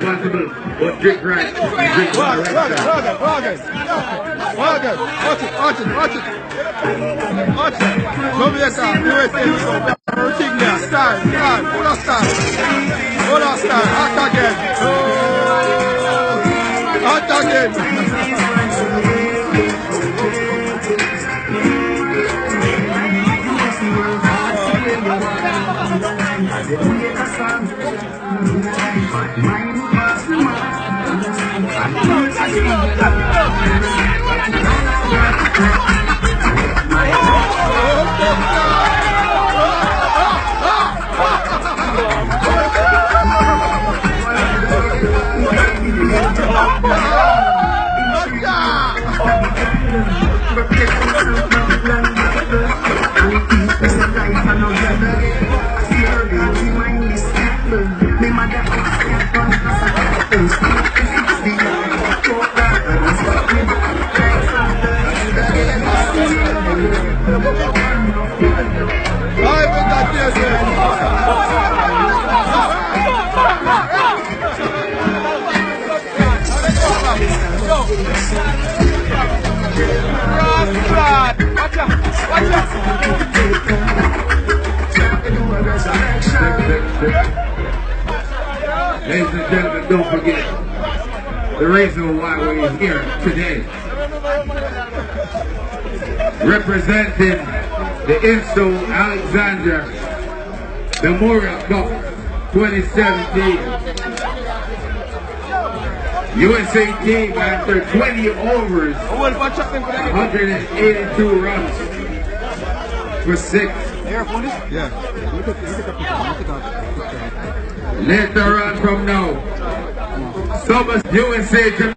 Possible, but drink right. Drink Watch right. it. Come here, sir. USA, so everything there. Style. Full of style. Hot again. Ladies and gentlemen, don't forget the reason why we're here today. Representing the Insto Alexander Memorial Cup 2017. USA team after 20 overs, 182 runs for 6. Later on from now, Summers USA